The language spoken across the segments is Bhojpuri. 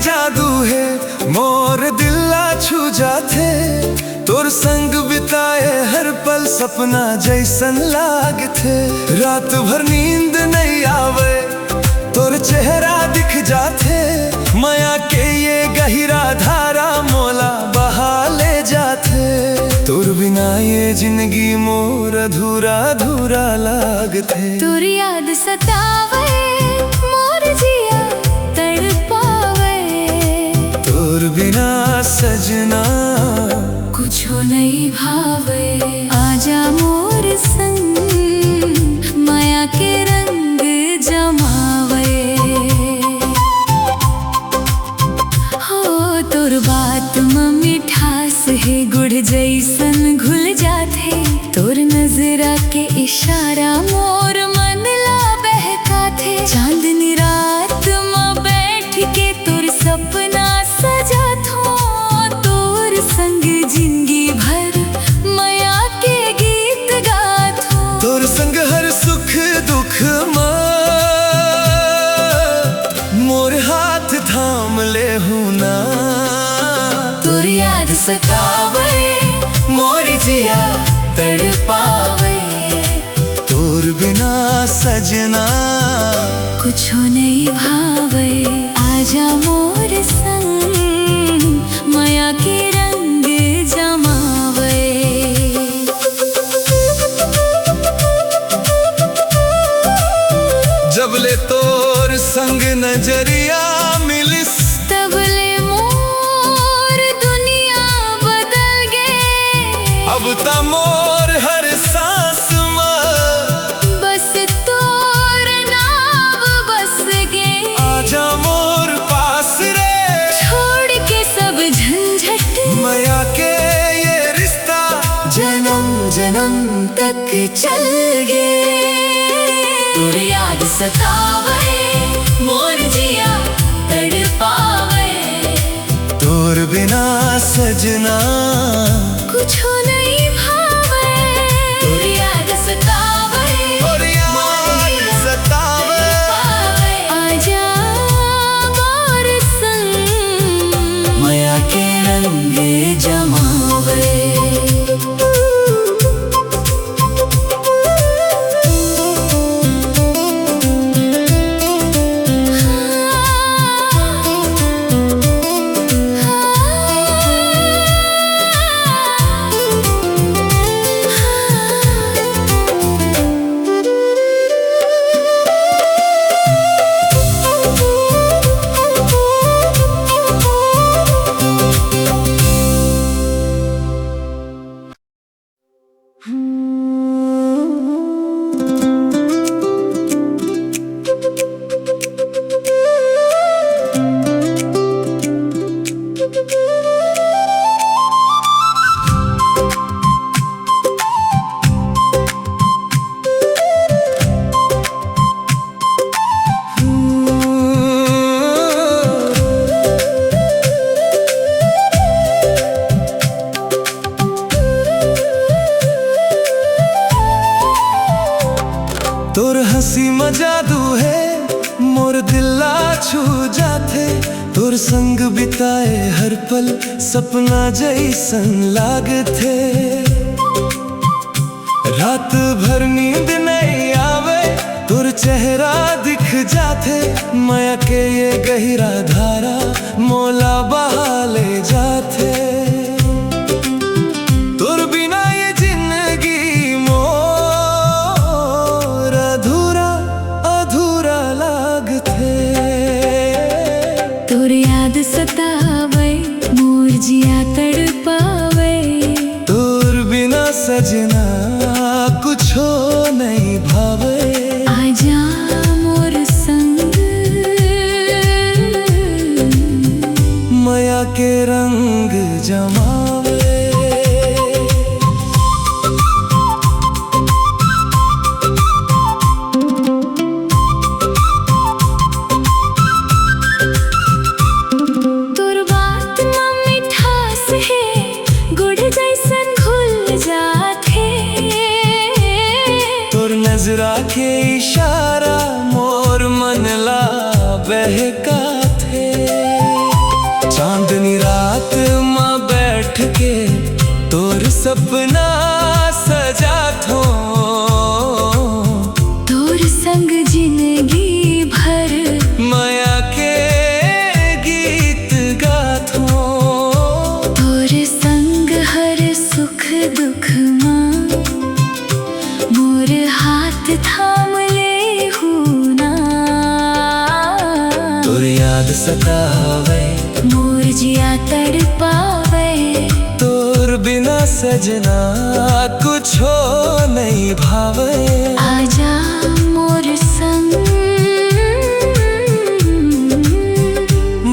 जादू है मोर दिला छू जाथे। तोर संग बिताए हर पल सपना जैसन लाग थे। रात भर नींद नहीं आवे तोर चेहरा दिख जाथे। माया के ये गहिरा धारा मोला बहा ले जाथे। तोर बिना ये जिंदगी मोर अधूरा अधूरा लागथे। तोर याद सतावे मोर जिया तड़पावे। तोर बिना सजना कुछो नहीं भावे। आजा मोर संग माया के रंग जमावे। हो तोर बात में मिठास है गुड़ जैसन घुल जाथे। तोर नजरा के इशारा मोर मन ला बहका थे। चांदनी रात में बैठ के तोर सपना सजा थो। तोर संग जिंदगी भर माया के गीत गाथो। तोर संग हर सुख दुख मोर हाथ थाम ले हूँ ना। तोर याद सतावे मोर जिया तड़पावे। तोर बिना सजना कुछो नहीं भावे। आजा मोर संग माया के रंग जमावे। जबले तोर संग नजरिया मिलिस तबले मोर दुनिया बदल गे। अब ता मोर हर सांस में बस तोर नाम बस गे। आजा मोर पास रे छोड़ के सब झंझट माया के ये रिश्ता जन्म जन्म तक चल गे। तोर याद सतावे मोर जिया तड़पावे। तोर बिना सजना कुछो नहीं भावे। तोर याद सतावे और याद सतावे। आजा मोर संग माया के रंग जमावे। तोर हंसी में जादू है मोर दिला छू जाथे। तोर संग बिताए हर पल सपना जैसन लागथे। रात भर नींद नहीं आवे तोर चेहरा दिख जाथे। माया के ये गहिरा धारा मोला बहा ले जाथे। तोर बिना ये जिंदगी मोर अधूरा अधूरा लागथे। तोर याद सतावे मोर जिया तड़पावे। तोर बिना सजना कुछो नहीं भावे। आजा मोर संग माया के रंग जमावे। तोर बात में मिठास है गुड़ जैसन घुल जाथे। तोर नजरा के इशारा मोर मन ला बहका थे। सपना सजा थो तोर संग जिंदगी भर माया के गीत गाथो तोर संग हर सुख दुख मां मोर हाथ थाम ले हूना तोर याद सतावे मोर जिया तड़पावे तोर बिना सजना कुछ हो नहीं भावे आजा मोर संग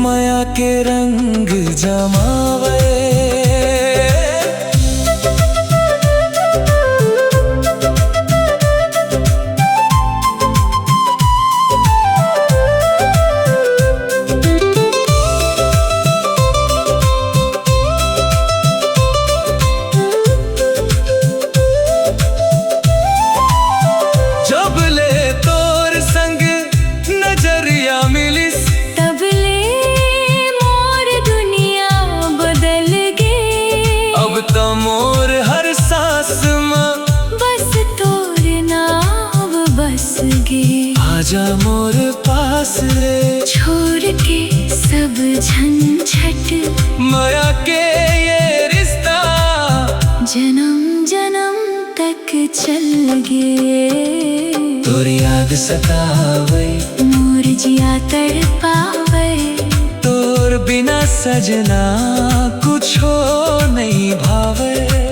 माया के रंग जमावे मोर हर सांस में बस तोर नाम बस गे आजा मोर पास रे छोड़ के सब झंझट माया के ये रिश्ता जन्म जन्म तक चल गे तोर याद सतावे मोर जिया तड़पावे तोर बिना सजना कुछ हो नहीं भावे।